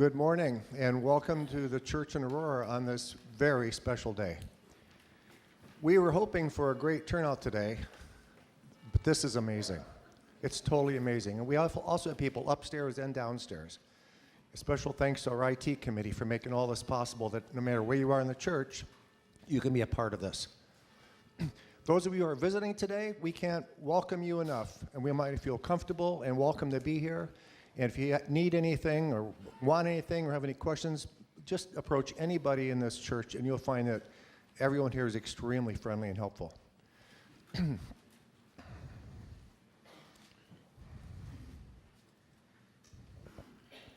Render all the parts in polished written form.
Good morning and welcome to the church in Aurora on this very special day. We were hoping for a great turnout today, but this is amazing. It's totally amazing. And we also have people upstairs and downstairs. A special thanks to our IT committee for making all this possible, that no matter where you are in the church, you can be a part of this. Those of you who are visiting today, we can't welcome you enough, and we might feel comfortable and welcome to be here. And if you need anything or want anything or have any questions, just approach anybody in this church and you'll find that everyone here is extremely friendly and helpful.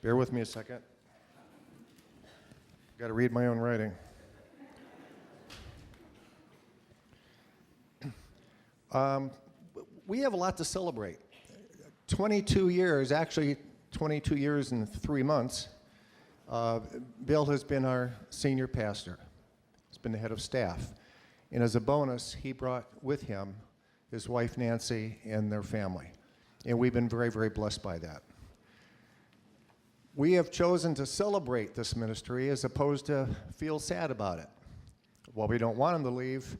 Bear with me a second. Got to read my own writing. We have a lot to celebrate. 22 years, actually 22 years and 3 months, Bill has been our senior pastor. He's been the head of staff. And as a bonus, he brought with him his wife Nancy and their family. And we've been very, very blessed by that. We have chosen to celebrate this ministry as opposed to feel sad about it. While we don't want him to leave,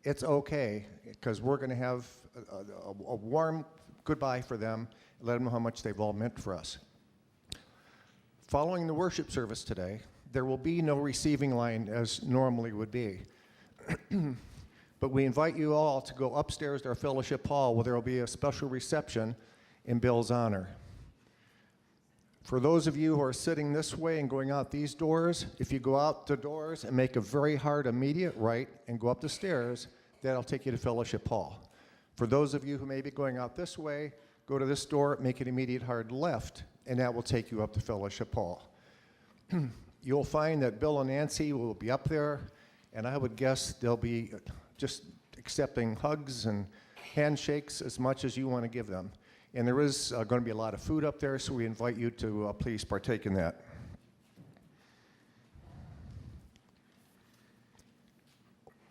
it's okay, because we're going to have a warm goodbye for them and let them know how much they've all meant for us. Following the worship service today, there will be no receiving line as normally would be. But we invite you all to go upstairs to our fellowship hall where there will be a special reception in Bill's honor. For those of you who are sitting this way and going out these doors, if you go out the doors and make a very hard immediate right and go up the stairs, that'll take you to fellowship hall. For those of you who may be going out this way, go to this door, make an immediate hard left, and that will take you up to fellowship hall. You'll find that Bill and Nancy will be up there, and I would guess they'll be just accepting hugs and handshakes as much as you want to give them. And there is going to be a lot of food up there, so we invite you to please partake in that.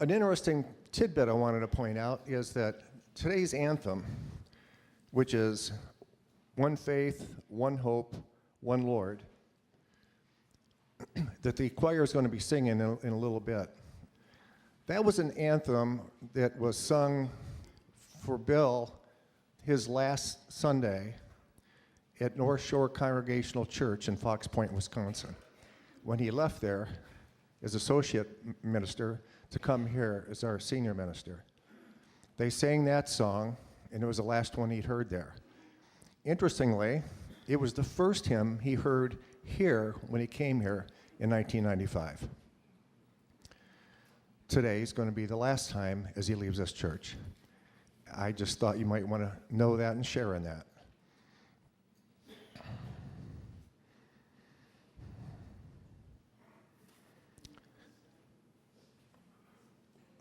An interesting tidbit I wanted to point out is that today's anthem, which is One Faith, One Hope, One Lord, that the choir is going to be singing in a little bit. That was an anthem that was sung for Bill his last Sunday at North Shore Congregational Church in Fox Point, Wisconsin, when he left there as associate minister to come here as our senior minister. They sang that song, and it was the last one he'd heard there. Interestingly, it was the first hymn he heard here when he came here in 1995. Today is going to be the last time as he leaves this church. I just thought you might want to know that and share in that.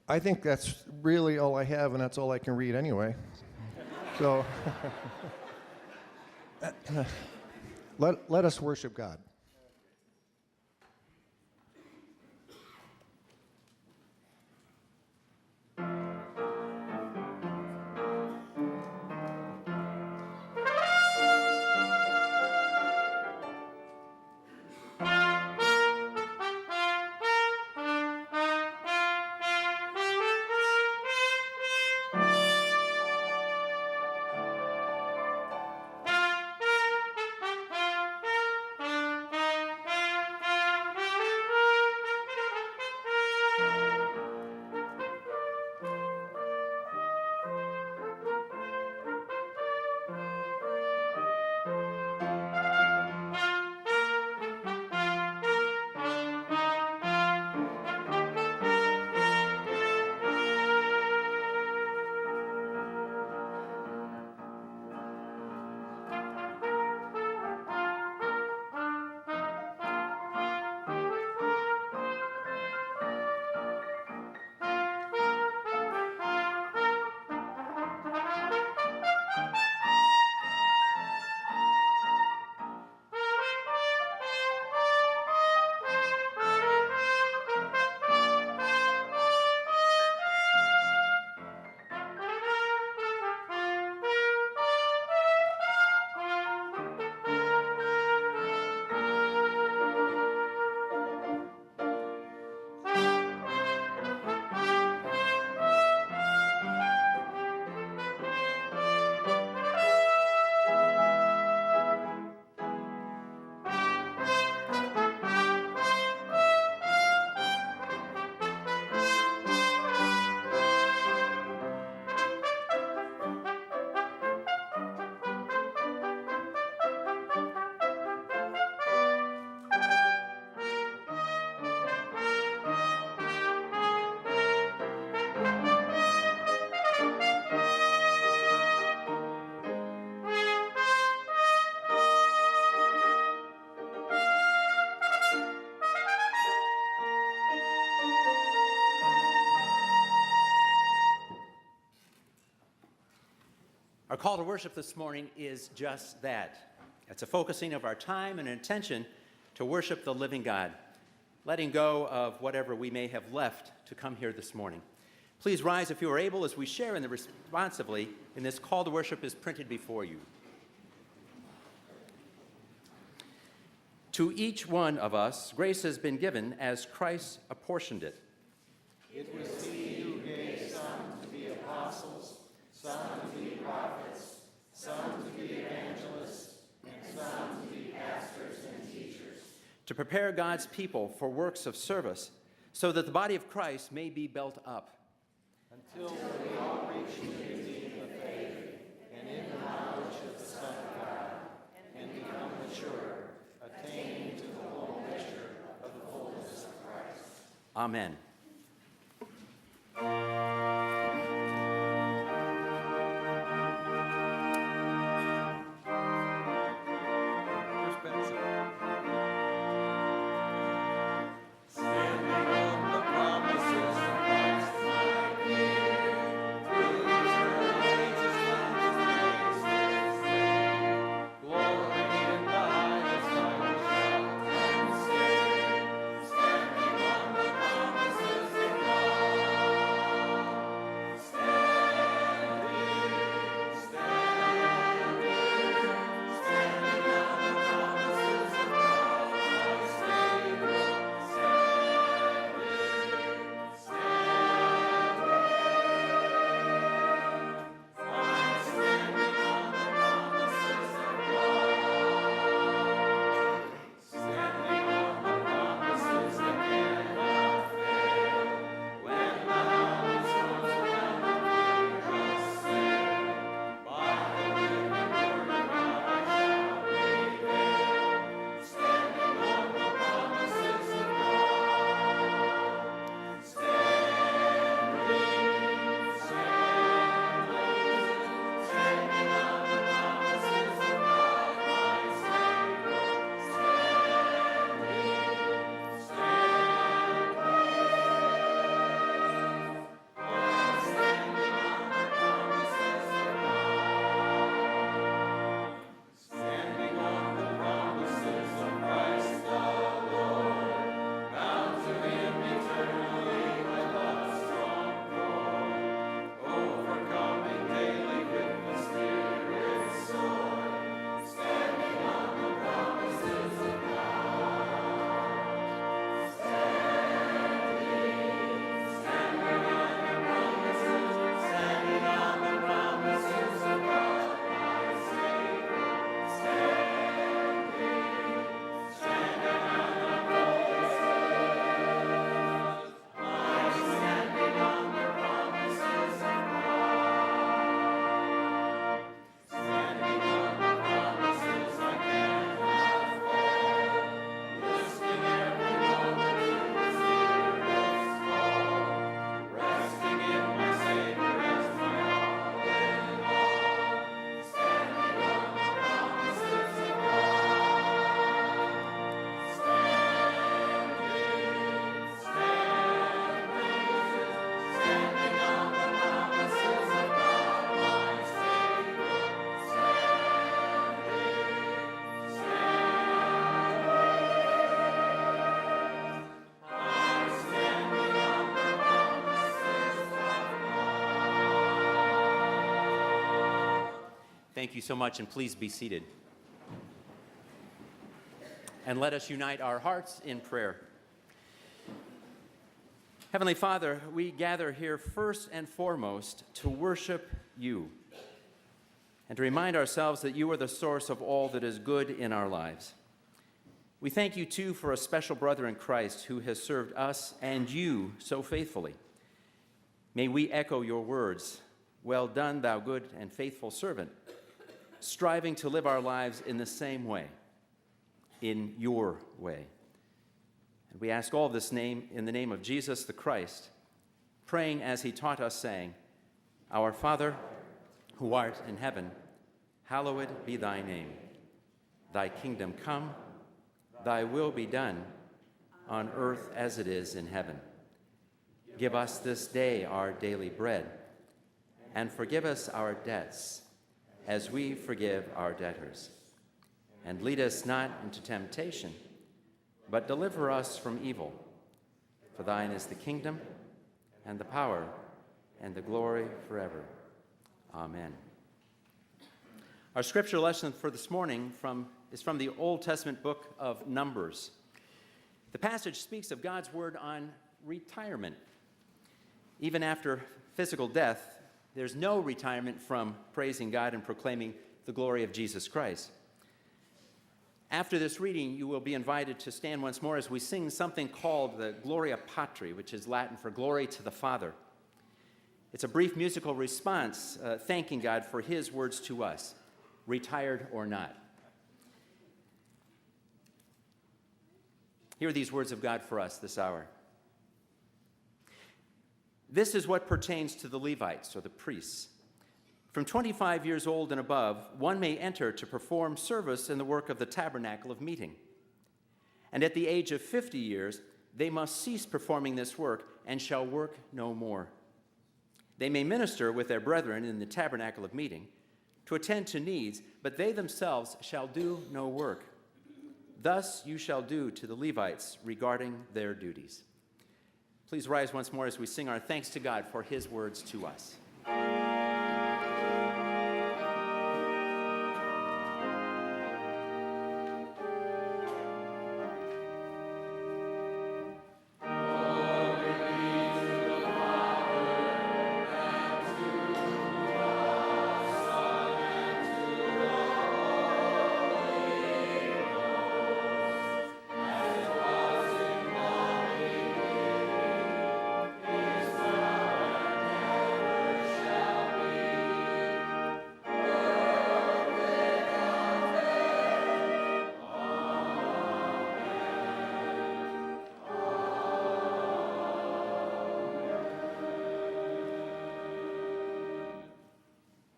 I think that's really all I have, and that's all I can read anyway. So let us worship God. Our call to worship this morning is just that. It's a focusing of our time and attention to worship the living God, letting go of whatever we may have left to come here this morning. Please rise if you are able as we share in the responsively in this call to worship is printed before you. To each one of us, grace has been given as Christ apportioned it. It was he who gave some to be apostles, some to be prophets, some to be evangelists, and some to be pastors and teachers. To prepare God's people for works of service, so that the body of Christ may be built up. Until we all reach unity in the faith and in the knowledge of the Son of God, and become mature, attaining to the whole measure of the fullness of Christ. Amen. Thank you so much, and please be seated. And let us unite our hearts in prayer. Heavenly Father, we gather here first and foremost to worship you and to remind ourselves that you are the source of all that is good in our lives. We thank you, too, for a special brother in Christ who has served us and you so faithfully. May we echo your words, "Well done, thou good and faithful servant," striving to live our lives in the same way, in your way. And we ask all this in the name of Jesus the Christ, praying as he taught us, saying, "Our Father, who art in heaven, hallowed be thy name. Thy kingdom come, thy will be done, on earth as it is in heaven. Give us this day our daily bread, and forgive us our debts, as we forgive our debtors. And lead us not into temptation, but deliver us from evil. For thine is the kingdom, and the power, and the glory forever. Amen. Our scripture lesson for this morning is from the Old Testament book of Numbers. The passage speaks of God's word on retirement. Even after physical death, there's no retirement from praising God and proclaiming the glory of Jesus Christ. After this reading, you will be invited to stand once more as we sing something called the Gloria Patri, which is Latin for glory to the Father. It's a brief musical response thanking God for his words to us, retired or not. Hear these words of God for us this hour. This is what pertains to the Levites, or the priests. From 25 years old and above, one may enter to perform service in the work of the tabernacle of meeting. And at the age of 50 years, they must cease performing this work and shall work no more. They may minister with their brethren in the tabernacle of meeting to attend to needs, but they themselves shall do no work. Thus you shall do to the Levites regarding their duties. Please rise once more as we sing our thanks to God for his words to us.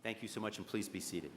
Thank you so much, and please be seated.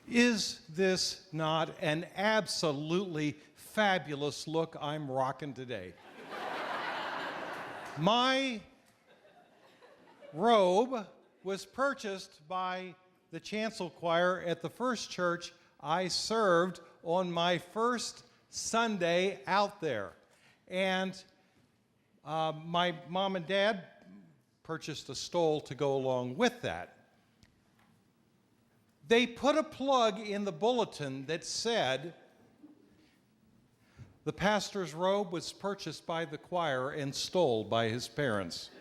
Is this not an absolutely fabulous look I'm rocking today? My robe was purchased by the chancel choir at the first church I served on my first Sunday out there. And my mom and dad purchased a stole to go along with that. They put a plug in the bulletin that said, the pastor's robe was purchased by the choir and stole by his parents.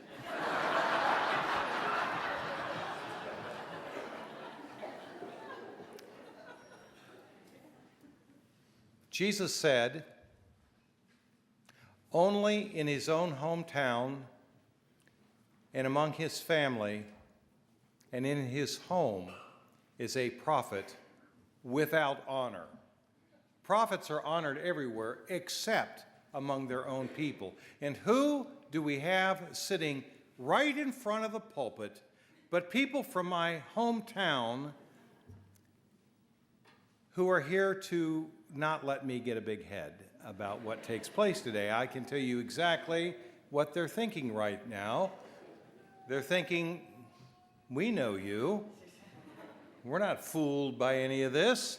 Jesus said, only in his own hometown and among his family and in his home is a prophet without honor. Prophets are honored everywhere except among their own people. And who do we have sitting right in front of the pulpit but people from my hometown who are here to not let me get a big head about what takes place today? I can tell you exactly what they're thinking right now. They're thinking, we know you. We're not fooled by any of this.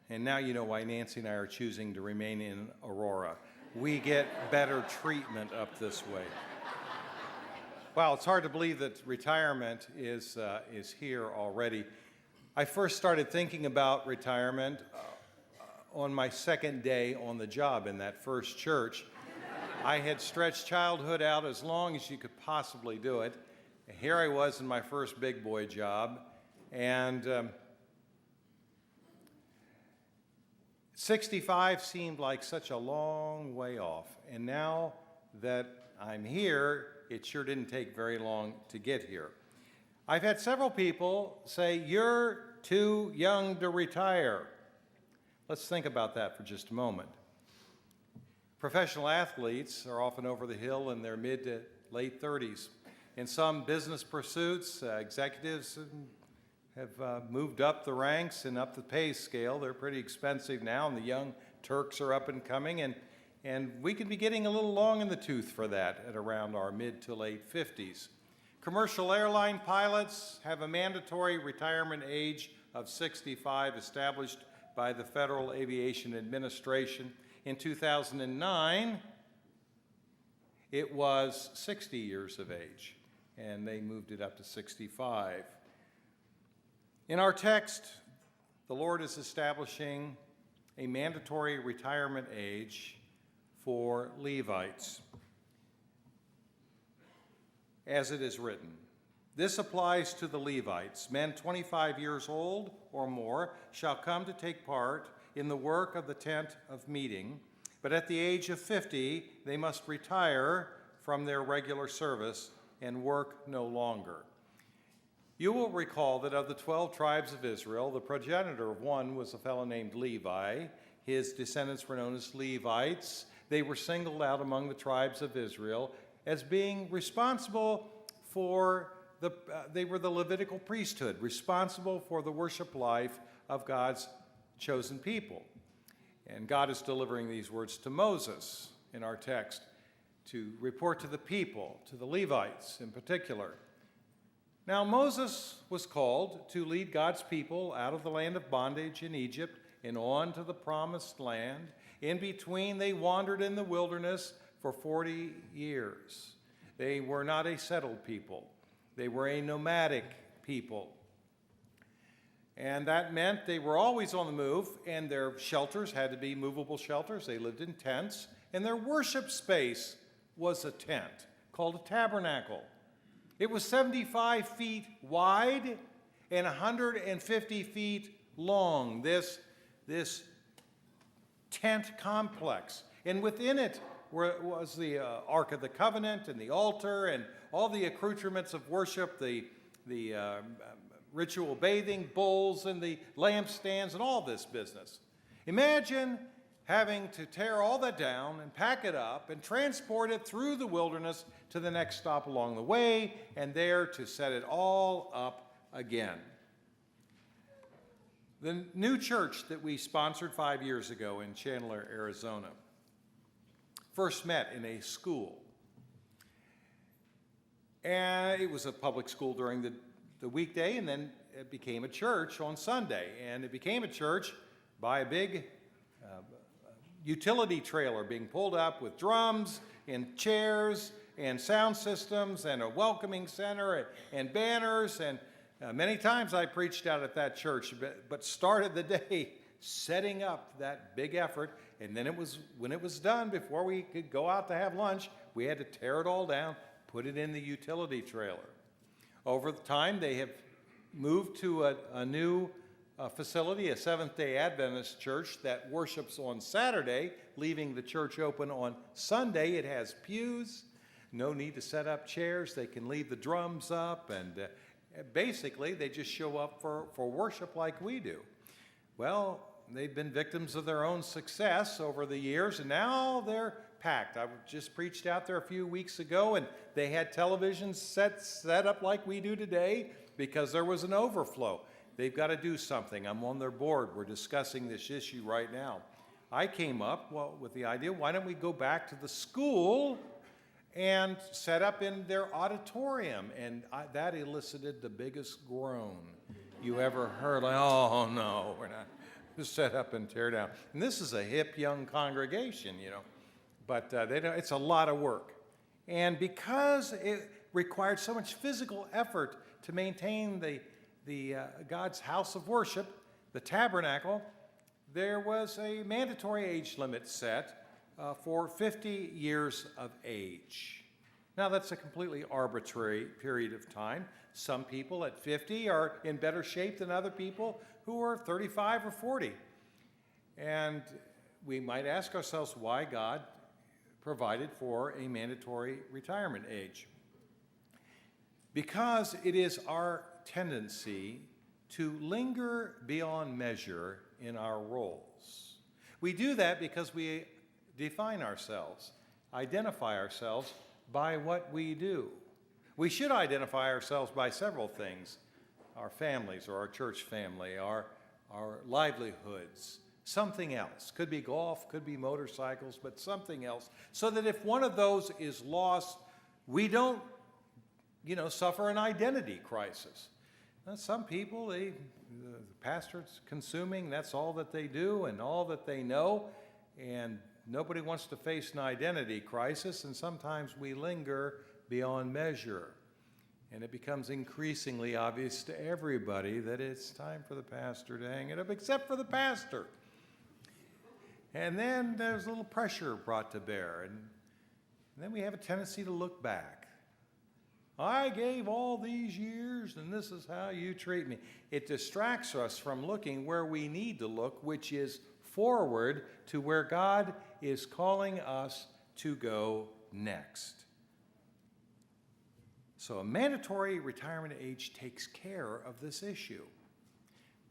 And now you know why Nancy and I are choosing to remain in Aurora. We get better treatment up this way. Wow, it's hard to believe that retirement is here already. I first started thinking about retirement on my second day on the job in that first church. I had stretched childhood out as long as you could possibly do it. Here I was in my first big boy job, and 65 seemed like such a long way off. And now that I'm here, it sure didn't take very long to get here. I've had several people say, you're too young to retire. Let's think about that for just a moment. Professional athletes are often over the hill in their mid to late 30s. In some business pursuits, executives have moved up the ranks and up the pay scale. They're pretty expensive now, and the young Turks are up and coming, and we could be getting a little long in the tooth for that at around our mid to late 50s. Commercial airline pilots have a mandatory retirement age of 65 established by the Federal Aviation Administration. In 2009, it was 60 years of age, and they moved it up to 65. In our text, the Lord is establishing a mandatory retirement age for Levites, as it is written. This applies to the Levites. Men 25 years old or more shall come to take part in the work of the tent of meeting, but at the age of 50, they must retire from their regular service and work no longer. You will recall that of the 12 tribes of Israel, the progenitor of one was a fellow named Levi. His descendants were known as Levites. They were singled out among the tribes of Israel as being responsible for they were the Levitical priesthood, responsible for the worship life of God's chosen people. And God is delivering these words to Moses in our text to report to the people, to the Levites in particular. Now, Moses was called to lead God's people out of the land of bondage in Egypt and on to the promised land. In between, they wandered in the wilderness for 40 years. They were not a settled people. They were a nomadic people. And that meant they were always on the move, and their shelters had to be movable shelters. They lived in tents, and their worship space was a tent called a tabernacle. It was 75 feet wide and 150 feet long, this tent complex. And within it was the Ark of the Covenant and the altar and all the accoutrements of worship, the ritual bathing bowls and the lampstands and all this business. Imagine having to tear all that down and pack it up and transport it through the wilderness to the next stop along the way, and there to set it all up again. The new church that we sponsored 5 years ago in Chandler, Arizona, first met in a school. And it was a public school during the weekday, and then it became a church on Sunday. And it became a church by a big utility trailer being pulled up with drums and chairs and sound systems and a welcoming center and banners. And many times I preached out at that church, but started the day setting up that big effort. And then when it was done, before we could go out to have lunch, we had to tear it all down, put it in the utility trailer. Over the time, they have moved to a new facility, a Seventh-day Adventist church that worships on Saturday, leaving the church open on Sunday. It has pews, no need to set up chairs. They can leave the drums up, and basically they just show up for worship like we do. Well, they've been victims of their own success over the years, and now they're packed. I just preached out there a few weeks ago, and they had televisions set up like we do today because there was an overflow. They've got to do something. I'm on their board. We're discussing this issue right now. I came up with the idea, why don't we go back to the school and set up in their auditorium? And that elicited the biggest groan you ever heard. Like, oh, no, we're not just set up and tear down. And this is a hip young congregation, but it's a lot of work. And because it required so much physical effort to maintain the God's house of worship, the tabernacle, there was a mandatory age limit set for 50 years of age. Now, that's a completely arbitrary period of time. Some people at 50 are in better shape than other people who are 35 or 40. And we might ask ourselves why God provided for a mandatory retirement age. Because it is our tendency to linger beyond measure in our roles. We do that because we define ourselves, identify ourselves by what we do. We should identify ourselves by several things: our families or our church family, our livelihoods, something else. Could be golf, could be motorcycles, but something else. So that if one of those is lost, we don't, suffer an identity crisis. Now, some people, the pastor's consuming, that's all that they do and all that they know, and nobody wants to face an identity crisis, and sometimes we linger beyond measure. And it becomes increasingly obvious to everybody that it's time for the pastor to hang it up, except for the pastor. And then there's a little pressure brought to bear, and then we have a tendency to look back. I gave all these years, and this is how you treat me. It distracts us from looking where we need to look, which is forward to where God is calling us to go next. So a mandatory retirement age takes care of this issue.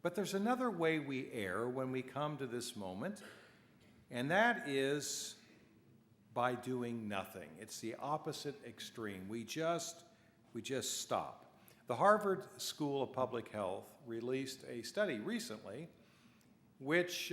But there's another way we err when we come to this moment, and that is by doing nothing. It's the opposite extreme. We just stop. The Harvard School of Public Health released a study recently which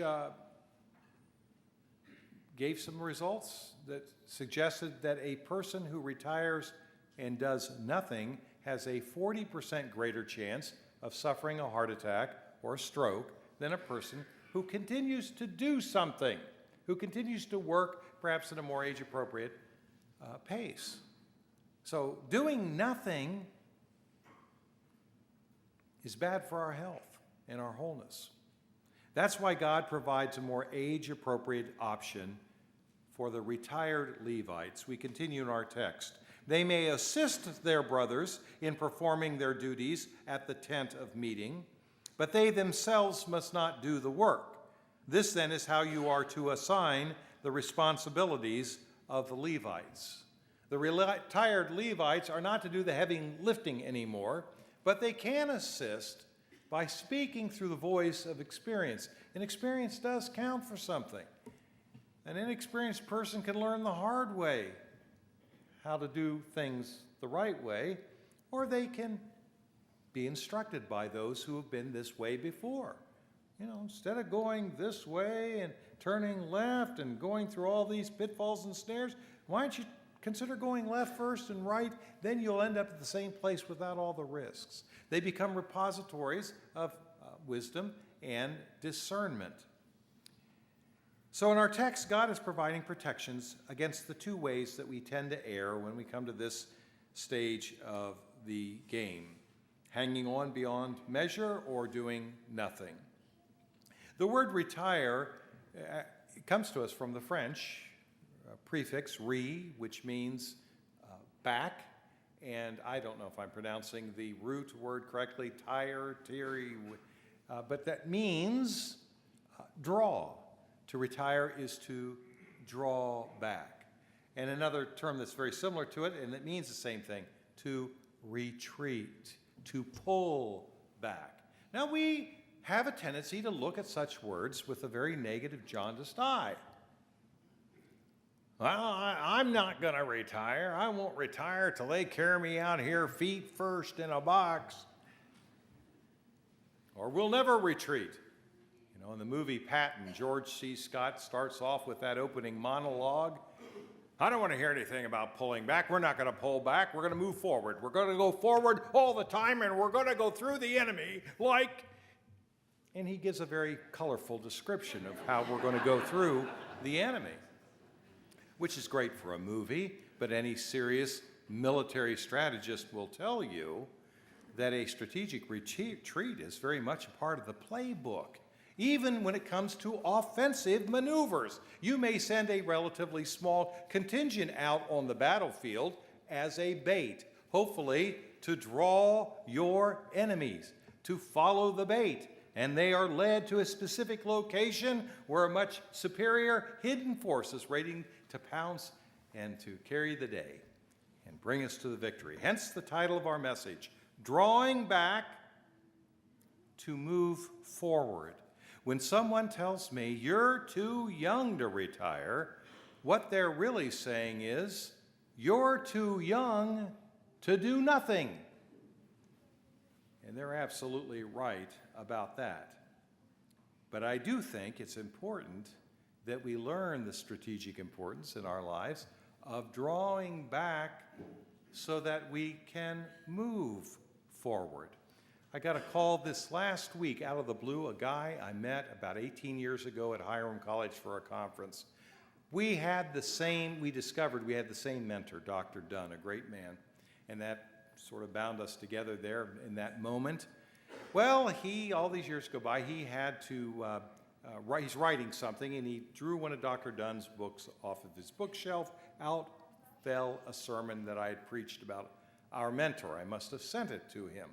gave some results that suggested that a person who retires and does nothing has a 40% greater chance of suffering a heart attack or a stroke than a person who continues to do something, who continues to work perhaps at a more age-appropriate pace. So doing nothing is bad for our health and our wholeness. That's why God provides a more age-appropriate option for the retired Levites. We continue in our text. They may assist their brothers in performing their duties at the tent of meeting, but they themselves must not do the work. This then is how you are to assign the responsibilities of the Levites. The retired Levites are not to do the heavy lifting anymore, but they can assist by speaking through the voice of experience. And experience does count for something. An inexperienced person can learn the hard way how to do things the right way, or they can be instructed by those who have been this way before. You know, instead of going this way and turning left and going through all these pitfalls and snares, why don't you consider going left first and right? Then you'll end up at the same place without all the risks. They become repositories of wisdom and discernment. So in our text, God is providing protections against the two ways that we tend to err when we come to this stage of the game: hanging on beyond measure or doing nothing. The word retire comes to us from the French prefix re, which means back, and I don't know if I'm pronouncing the root word correctly, tire, but that means draw. To retire is to draw back. And another term that's very similar to it, and it means the same thing, to retreat, to pull back. Now we have a tendency to look at such words with a very negative, jaundiced eye. Well, I'm not going to retire. I won't retire till they carry me out here feet first in a box. Or we'll never retreat. You know, in the movie Patton, George C. Scott starts off with that opening monologue. I don't want to hear anything about pulling back. We're not going to pull back. We're going to move forward. We're going to go forward all the time, and we're going to go through the enemy like... And he gives a very colorful description of how we're going to go through the enemy, which is great for a movie, but any serious military strategist will tell you that a strategic retreat is very much a part of the playbook. Even when it comes to offensive maneuvers, you may send a relatively small contingent out on the battlefield as a bait, hopefully to draw your enemies to follow the bait. And they are led to a specific location where a much superior hidden force is waiting to pounce and to carry the day and bring us to the victory. Hence the title of our message, Drawing Back to Move Forward. When someone tells me, you're too young to retire, what they're really saying is, you're too young to do nothing. And they're absolutely right about that. But I do think it's important that we learn the strategic importance in our lives of drawing back so that we can move forward. I got a call this last week out of the blue, a guy I met about 18 years ago at Hiram College for a conference. We discovered we had the same mentor, Dr. Dunn, a great man, and that sort of bound us together there in that moment. Well, all these years go by, he had to, he's writing something, and he drew one of Dr. Dunn's books off of his bookshelf. Out fell a sermon that I had preached about our mentor. I must have sent it to him.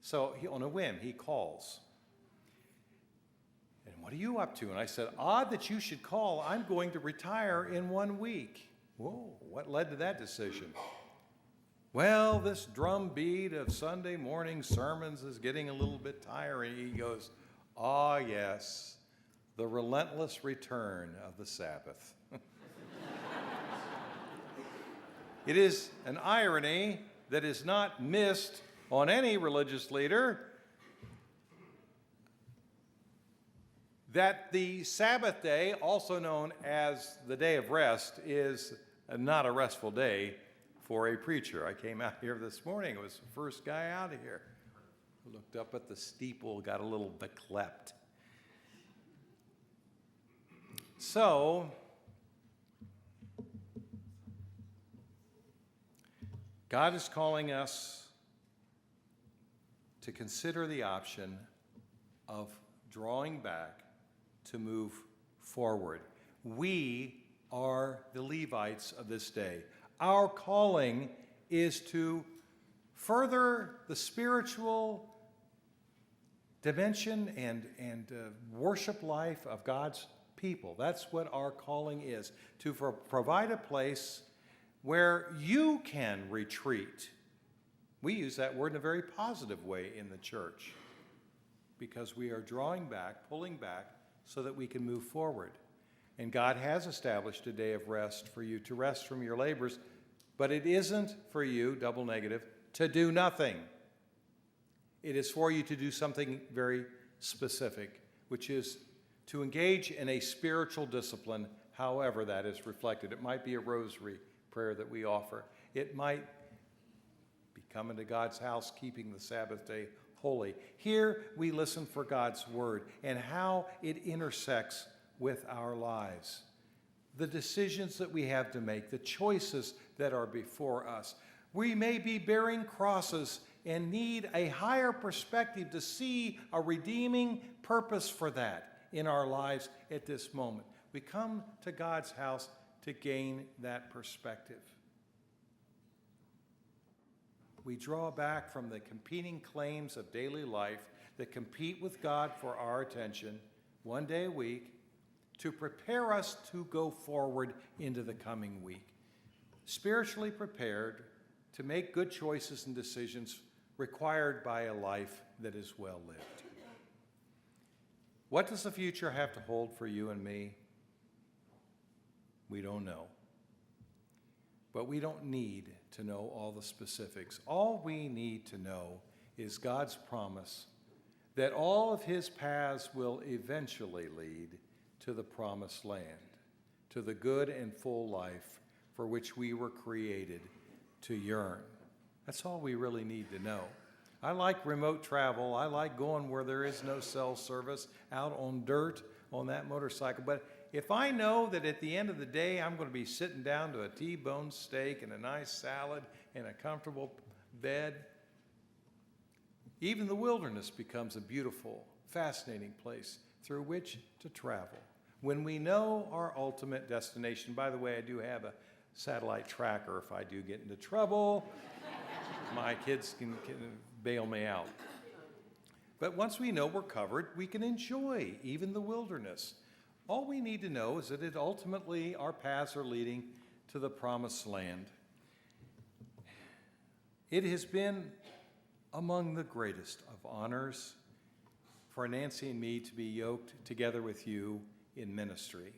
So on a whim, he calls. And what are you up to? And I said, odd that you should call. I'm going to retire in 1 week. Whoa, what led to that decision? Well, this drumbeat of Sunday morning sermons is getting a little bit tiring. He goes, yes, the relentless return of the Sabbath. It is an irony that is not missed on any religious leader that the Sabbath day, also known as the day of rest, is not a restful day for a preacher. I came out here this morning. It was the first guy out of here. Looked up at the steeple, got a little beklept. So, God is calling us to consider the option of drawing back to move forward. We are the Levites of this day. Our calling is to further the spiritual dimension and worship life of God's people. That's what our calling is, to provide a place where you can retreat. We use that word in a very positive way in the church because we are drawing back, pulling back, so that we can move forward. And God has established a day of rest for you to rest from your labors, but it isn't for you, double negative, to do nothing. It is for you to do something very specific, which is to engage in a spiritual discipline, however that is reflected. It might be a rosary prayer that we offer. It might be coming to God's house, keeping the Sabbath day holy. Here we listen for God's word and how it intersects with our lives. The decisions that we have to make, the choices that are before us. We may be bearing crosses and need a higher perspective to see a redeeming purpose for that in our lives at this moment. We come to God's house to gain that perspective. We draw back from the competing claims of daily life that compete with God for our attention one day a week to prepare us to go forward into the coming week, spiritually prepared to make good choices and decisions required by a life that is well lived. What does the future have to hold for you and me? We don't know. But we don't need to know all the specifics. All we need to know is God's promise that all of his paths will eventually lead to the promised land, to the good and full life for which we were created to yearn. That's all we really need to know. I like remote travel. I like going where there is no cell service, out on dirt on that motorcycle. But if I know that at the end of the day I'm going to be sitting down to a T-bone steak and a nice salad and a comfortable bed, even the wilderness becomes a beautiful, fascinating place through which to travel. When we know our ultimate destination, by the way, I do have a satellite tracker if I do get into trouble. My kids can bail me out. But once we know we're covered, we can enjoy even the wilderness. All we need to know is that it ultimately, our paths are leading to the promised land. It has been among the greatest of honors for Nancy and me to be yoked together with you in ministry.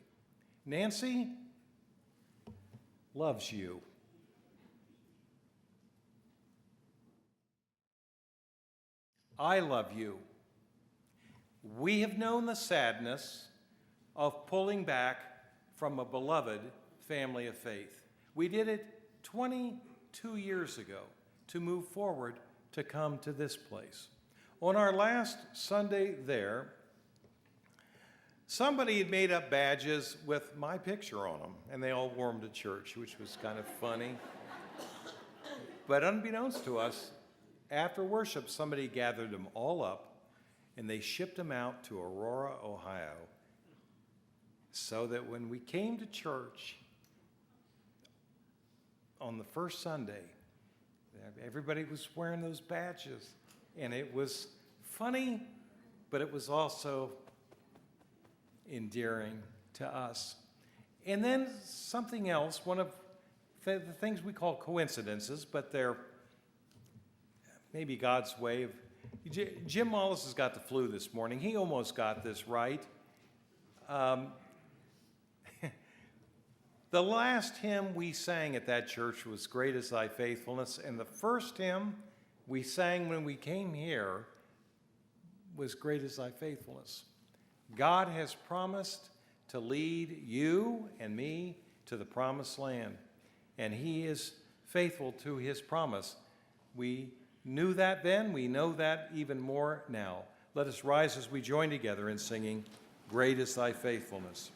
Nancy loves you. I love you. We have known the sadness of pulling back from a beloved family of faith. We did it 22 years ago to move forward to come to this place. On our last Sunday there, somebody had made up badges with my picture on them, and they all wore them to church, which was kind of funny. But unbeknownst to us, after worship, somebody gathered them all up, and they shipped them out to Aurora, Ohio, so that when we came to church on the first Sunday, everybody was wearing those badges. And it was funny, but it was also endearing to us. And then something else, one of the things we call coincidences, but they're maybe God's way of... Jim Maulis has got the flu this morning. He almost got this right. The last hymn we sang at that church was Great Is Thy Faithfulness, and the first hymn we sang when we came here was Great Is Thy Faithfulness. God has promised to lead you and me to the promised land, and he is faithful to his promise. We knew that then, we know that even more now. Let us rise as we join together in singing, Great Is Thy Faithfulness.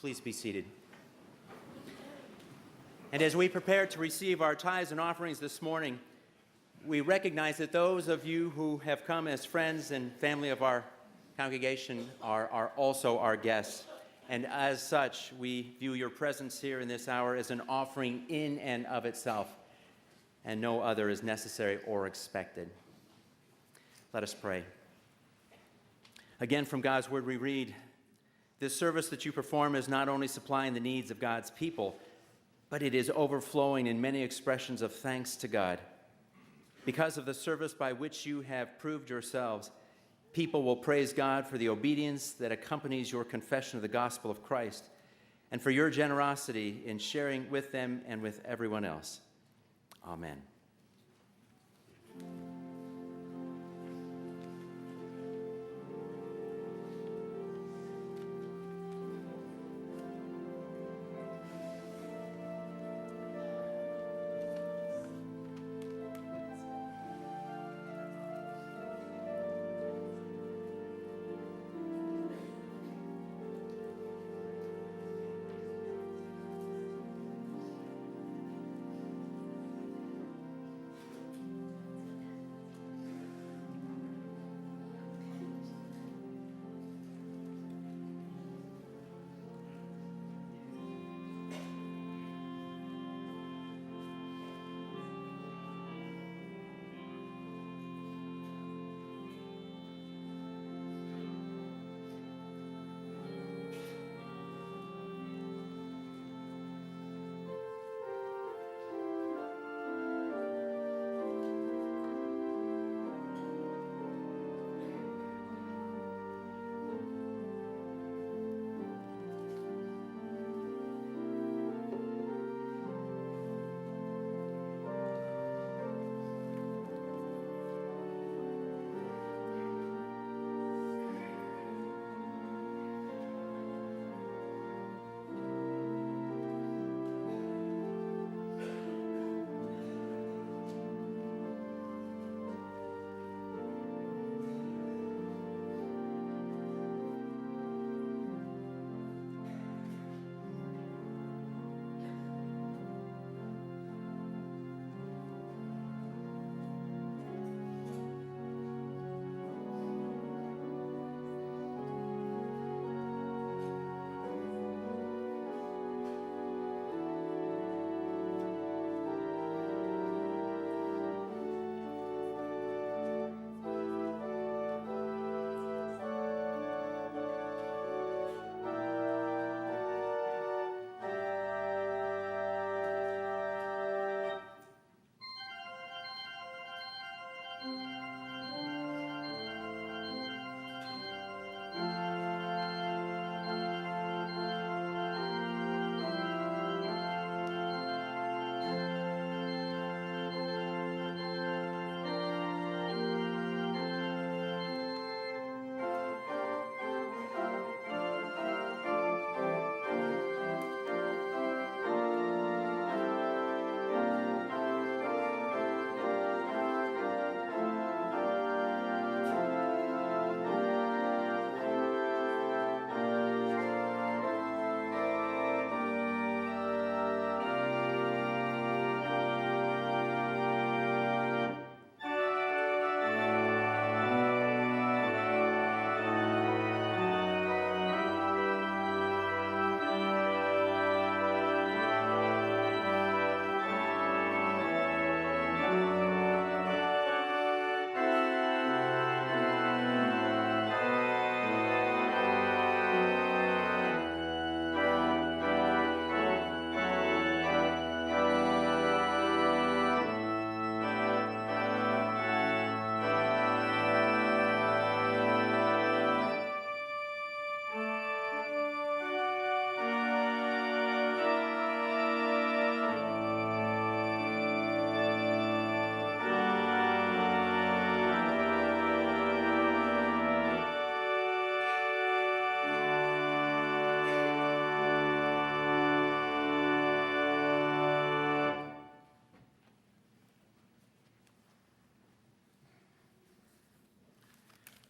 Please be seated. And as we prepare to receive our tithes and offerings this morning, we recognize that those of you who have come as friends and family of our congregation are also our guests. And as such, we view your presence here in this hour as an offering in and of itself, and no other is necessary or expected. Let us pray. Again, from God's word we read, this service that you perform is not only supplying the needs of God's people, but it is overflowing in many expressions of thanks to God. Because of the service by which you have proved yourselves, people will praise God for the obedience that accompanies your confession of the gospel of Christ, and for your generosity in sharing with them and with everyone else. Amen.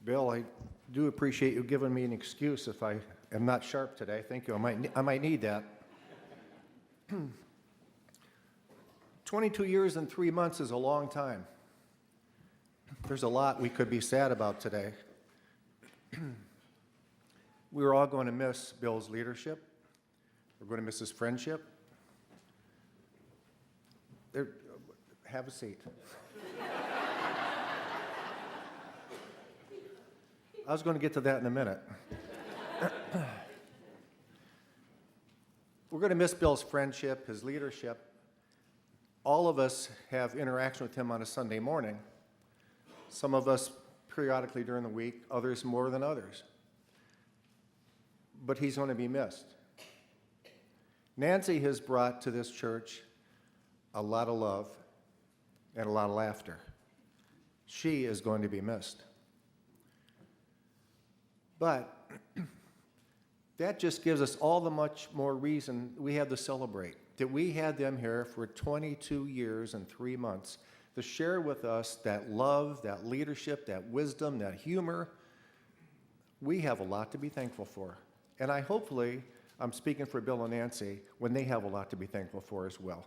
Bill, I do appreciate you giving me an excuse if I am not sharp today. Thank you. I might need that. 22 years and 3 months is a long time. There's a lot we could be sad about today. We're all going to miss Bill's leadership. We're going to miss his friendship. Have a seat. I was going to get to that in a minute. We're going to miss Bill's friendship, his leadership. All of us have interaction with him on a Sunday morning. Some of us periodically during the week, others more than others. But he's going to be missed. Nancy has brought to this church a lot of love and a lot of laughter. She is going to be missed. But that just gives us all the much more reason we have to celebrate that we had them here for 22 years and 3 months to share with us that love, that leadership, that wisdom, that humor. We have a lot to be thankful for. And I'm speaking for Bill and Nancy, when they have a lot to be thankful for as well.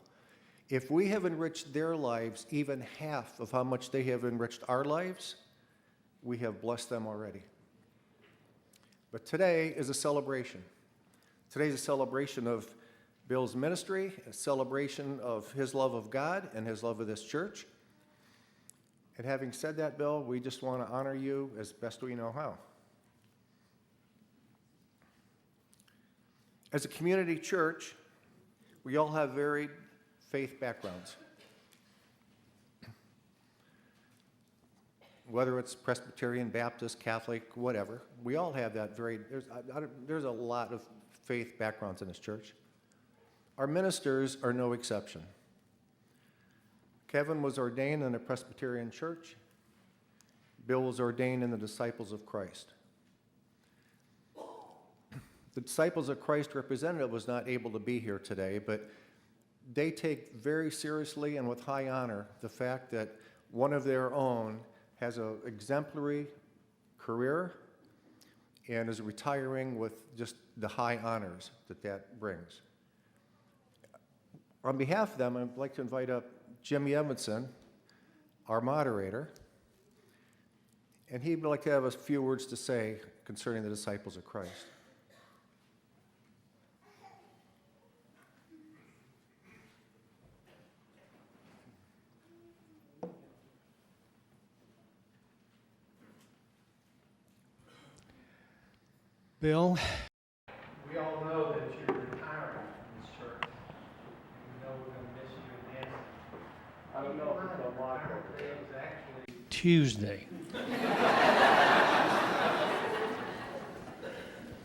If we have enriched their lives even half of how much they have enriched our lives, we have blessed them already. But today is a celebration. Today is a celebration of Bill's ministry, a celebration of his love of God and his love of this church. And having said that, Bill, we just want to honor you as best we know how. As a community church, we all have varied faith backgrounds. Whether it's Presbyterian, Baptist, Catholic, whatever, we all have that there's a lot of faith backgrounds in this church. Our ministers are no exception. Kevin was ordained in a Presbyterian church. Bill was ordained in the Disciples of Christ. The Disciples of Christ representative was not able to be here today, but they take very seriously and with high honor the fact that one of their own has an exemplary career and is retiring with just the high honors that brings. On behalf of them, I'd like to invite up Jimmy Eavenson, our moderator, and he'd like to have a few words to say concerning the Disciples of Christ. Bill, we all know that you're retiring from this church. We know we're going to miss you again. I don't know if it's a lot. It was actually Tuesday.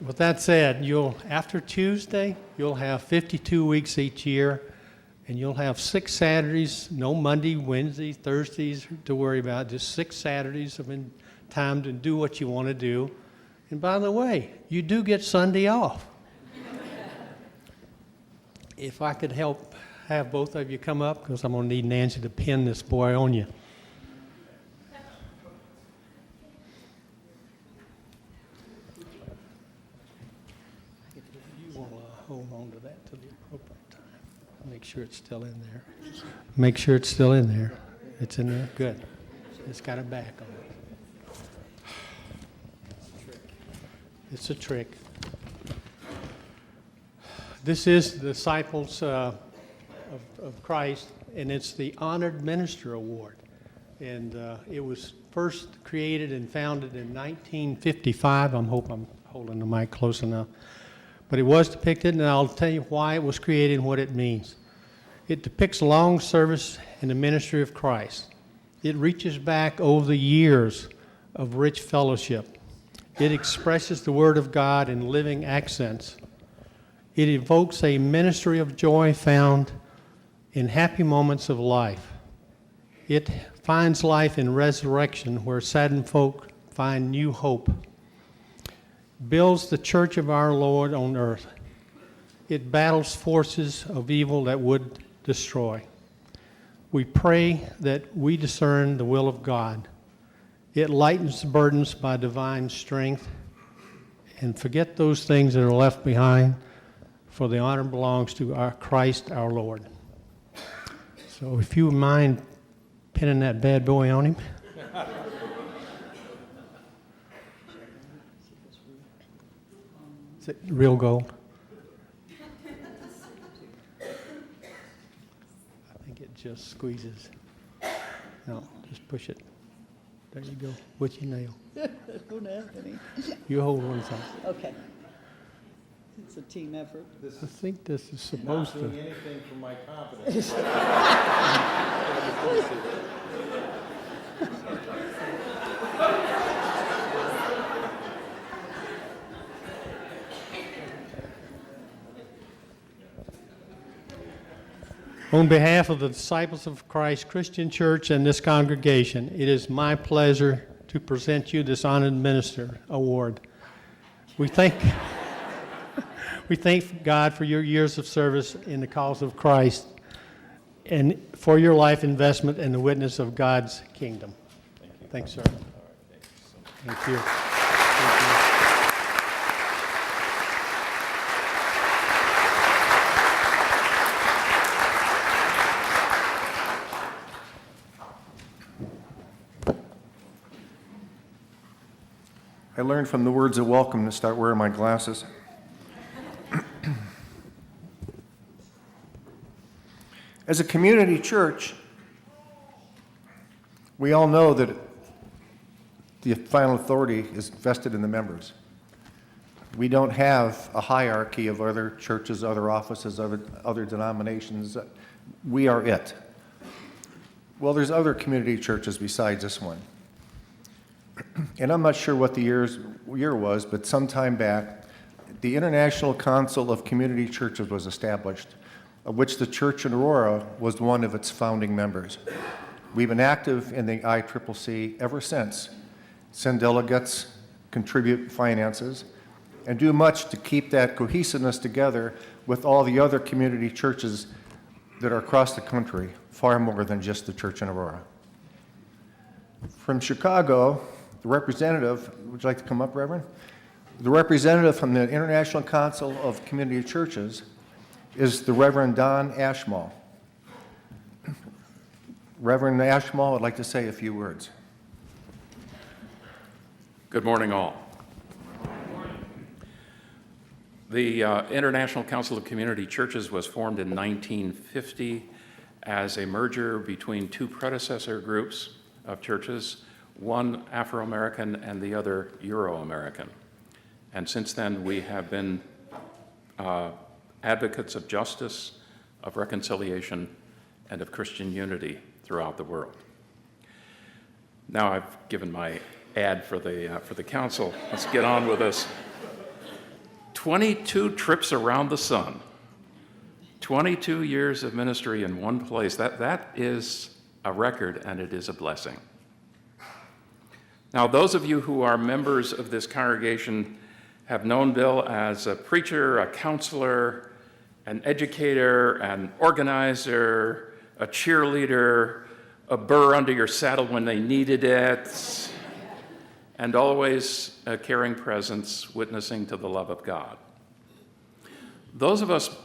With that said, after Tuesday, you'll have 52 weeks each year, and you'll have 6 Saturdays, no Monday, Wednesdays, Thursdays to worry about, just 6 Saturdays of time to do what you want to do. And by the way, you do get Sunday off. If I could have both of you come up, because I'm going to need Nancy to pin this boy on you. You want to hold on to that till the appropriate time. Make sure it's still in there. Make sure it's still in there. It's in there? Good. It's got a back on it. It's a trick. This is the Disciples of Christ, and it's the Honored Minister Award. And it was first created and founded in 1955. I hope I'm holding the mic close enough. But it was depicted, and I'll tell you why it was created and what it means. It depicts long service in the ministry of Christ. It reaches back over the years of rich fellowship. It expresses the Word of God in living accents. It evokes a ministry of joy found in happy moments of life. It finds life in resurrection where saddened folk find new hope. Builds the church of our Lord on earth. It battles forces of evil that would destroy. We pray that we discern the will of God It lightens the burdens by divine strength. And forget those things that are left behind, for the honor belongs to our Christ our Lord. So if you would mind pinning that bad boy on him. Is it real gold? I think it just squeezes. No, just push it. There you go, with your nail. Don't have any. You hold one side. Okay. It's a team effort. I think this is supposed to. anything for my confidence. On behalf of the Disciples of Christ Christian Church and this congregation, it is my pleasure to present you this Honored Minister Award. We thank God for your years of service in the cause of Christ and for your life investment in the witness of God's kingdom. Thanks, sir. Thank you. Thank you. I learned from the words of welcome to start wearing my glasses. As a community church, we all know that the final authority is vested in the members. We don't have a hierarchy of other churches, other offices, other denominations. We are it. Well, there's other community churches besides this one. And I'm not sure what the year was, but sometime back, the International Council of Community Churches was established, of which the church in Aurora was one of its founding members. We've been active in the ICCC ever since, send delegates, contribute finances, and do much to keep that cohesiveness together with all the other community churches that are across the country, far more than just the church in Aurora. From Chicago, the representative, would you like to come up, Reverend? The representative from the International Council of Community Churches is the Reverend Don Ashmall. Reverend Ashmall would like to say a few words. Good morning, all. The International Council of Community Churches was formed in 1950 as a merger between two predecessor groups of churches, one Afro-American and the other Euro-American. And since then, we have been advocates of justice, of reconciliation, and of Christian unity throughout the world. Now I've given my ad for the council. Let's get on with this. 22 trips around the sun, 22 years of ministry in one place. That is a record, and it is a blessing. Now, those of you who are members of this congregation have known Bill as a preacher, a counselor, an educator, an organizer, a cheerleader, a burr under your saddle when they needed it, and always a caring presence, witnessing to the love of God. Those of us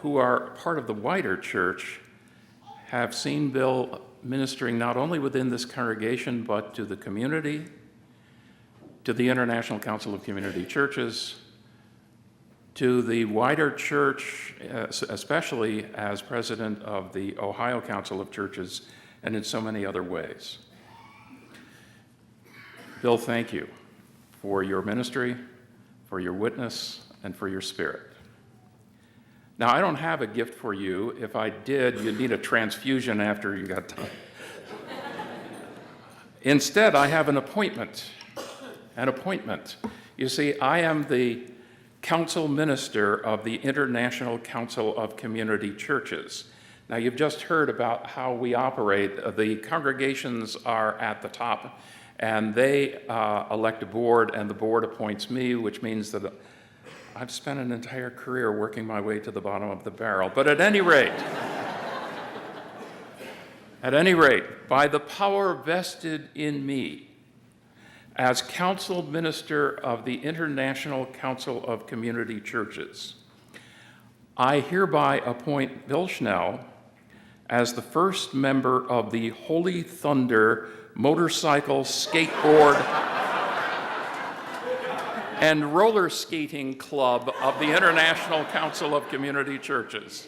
who are part of the wider church have seen Bill ministering not only within this congregation, but to the community, to the International Council of Community Churches, to the wider church, especially as president of the Ohio Council of Churches, and in so many other ways. Bill, thank you for your ministry, for your witness, and for your spirit. Now, I don't have a gift for you. If I did, you'd need a transfusion after you got done. Instead, I have an appointment. An appointment. You see, I am the council minister of the International Council of Community Churches. Now, you've just heard about how we operate. The congregations are at the top, and they elect a board, and the board appoints me, which means that I've spent an entire career working my way to the bottom of the barrel. But at any rate, by the power vested in me as Council Minister of the International Council of Community Churches. I hereby appoint Bill Schnell as the first member of the Holy Thunder Motorcycle, Skateboard, and Roller Skating Club of the International Council of Community Churches.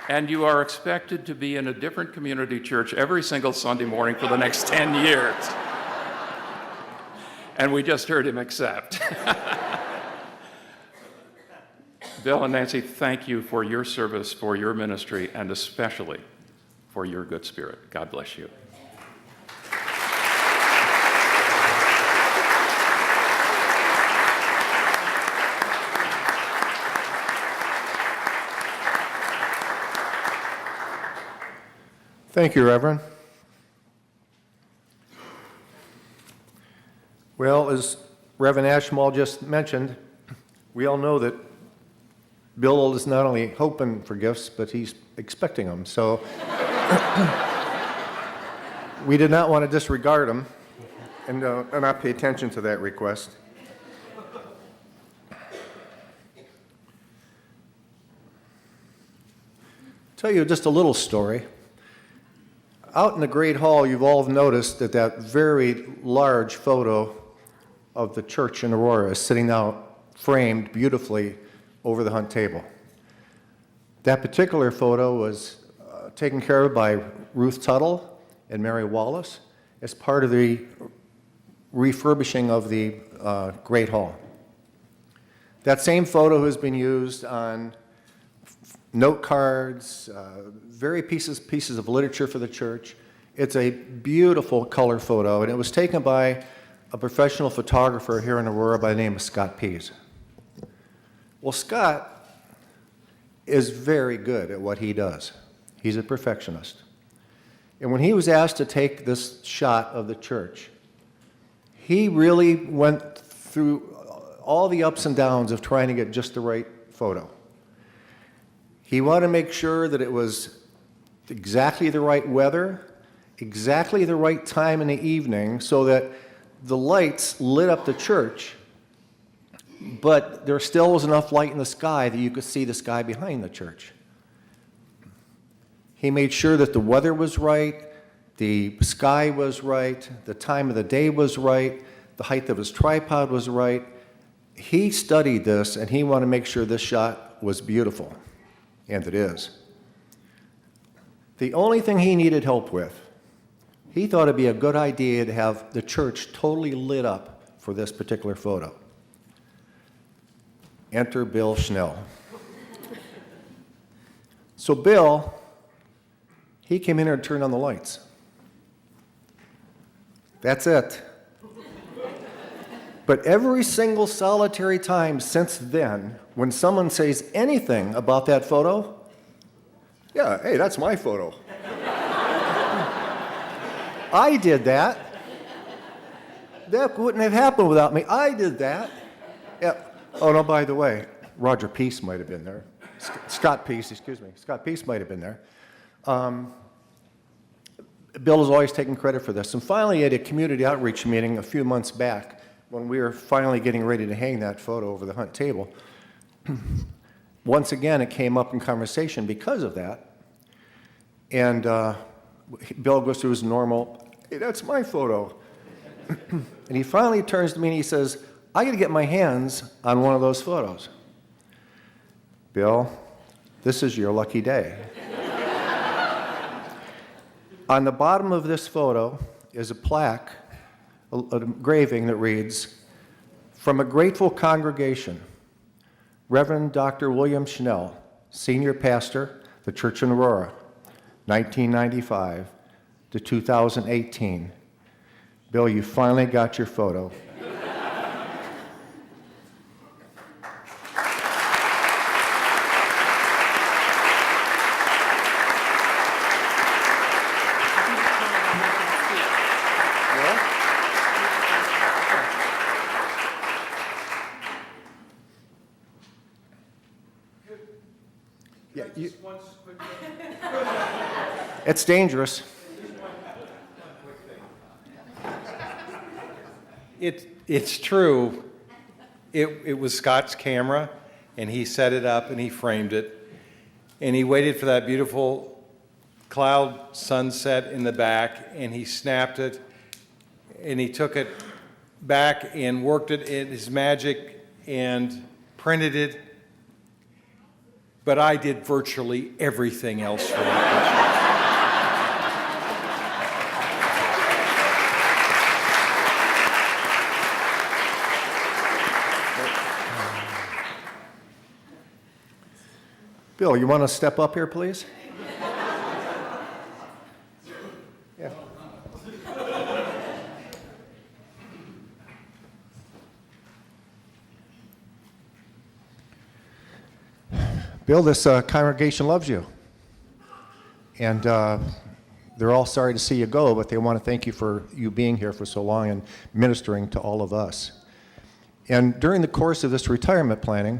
And you are expected to be in a different community church every single Sunday morning for the next 10 years. And we just heard him accept. Bill and Nancy, thank you for your service, for your ministry, and especially for your good spirit. God bless you. Thank you, Reverend. Well, as Reverend Ashmall just mentioned, we all know that Bill is not only hoping for gifts, but he's expecting them. So we did not want to disregard him and not pay attention to that request. Tell you just a little story. Out in the Great Hall, you've all noticed that very large photo of the church in Aurora is sitting out framed beautifully over the hunt table. That particular photo was taken care of by Ruth Tuttle and Mary Wallace as part of the refurbishing of the Great Hall. That same photo has been used on note cards, very pieces of literature for the church. It's a beautiful color photo, and it was taken by a professional photographer here in Aurora by the name of Scott Pease. Well, Scott is very good at what he does. He's a perfectionist. And when he was asked to take this shot of the church, he really went through all the ups and downs of trying to get just the right photo. He wanted to make sure that it was exactly the right weather, exactly the right time in the evening, so that the lights lit up the church, but there still was enough light in the sky that you could see the sky behind the church. He made sure that the weather was right, the sky was right, the time of the day was right, the height of his tripod was right. He studied this, and he wanted to make sure this shot was beautiful. And it is. The only thing he needed help with, he thought it'd be a good idea to have the church totally lit up for this particular photo. Enter Bill Schnell. So Bill, he came in here and turned on the lights. That's it. But every single solitary time since then, when someone says anything about that photo, yeah, hey, that's my photo. I did that. That wouldn't have happened without me. I did that. Yeah. Oh, no, by the way, Roger Peace might have been there. Scott Peace might have been there. Bill is always taking credit for this. And finally, at a community outreach meeting a few months back, when we were finally getting ready to hang that photo over the hunt table, once again, it came up in conversation because of that. And Bill goes through his normal, hey, that's my photo. And he finally turns to me and he says, I got to get my hands on one of those photos. Bill, this is your lucky day. On the bottom of this photo is a plaque, a engraving that reads, "From a grateful congregation, Reverend Dr. William Schnell, Senior Pastor, the Church in Aurora, 1995 to 2018. Bill, you finally got your photo. It's dangerous. It's true. It was Scott's camera, and he set it up and he framed it, and he waited for that beautiful cloud sunset in the back, and he snapped it, and he took it back and worked it in his magic and printed it. But I did virtually everything else for that picture. Bill, you want to step up here, please? Yeah. Bill, this congregation loves you. And they're all sorry to see you go, but they want to thank you for you being here for so long and ministering to all of us. And during the course of this retirement planning,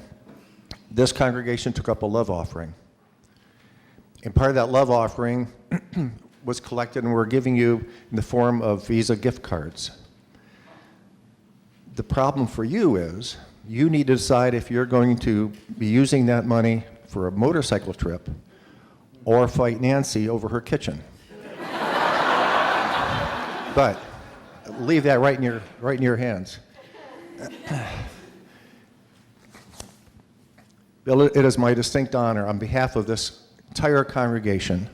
this congregation took up a love offering. And part of that love offering was collected, and we're giving you in the form of Visa gift cards. The problem for you is you need to decide if you're going to be using that money for a motorcycle trip or fight Nancy over her kitchen. But leave that right in your hands. Bill, it is my distinct honor on behalf of this entire congregation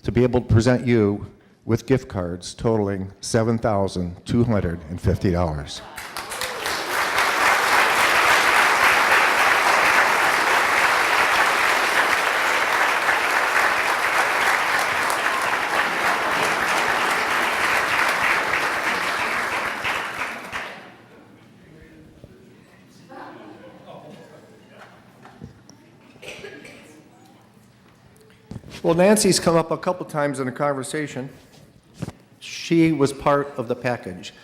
to be able to present you with gift cards totaling $7,250. Well, Nancy's come up a couple times in the conversation. She was part of the package.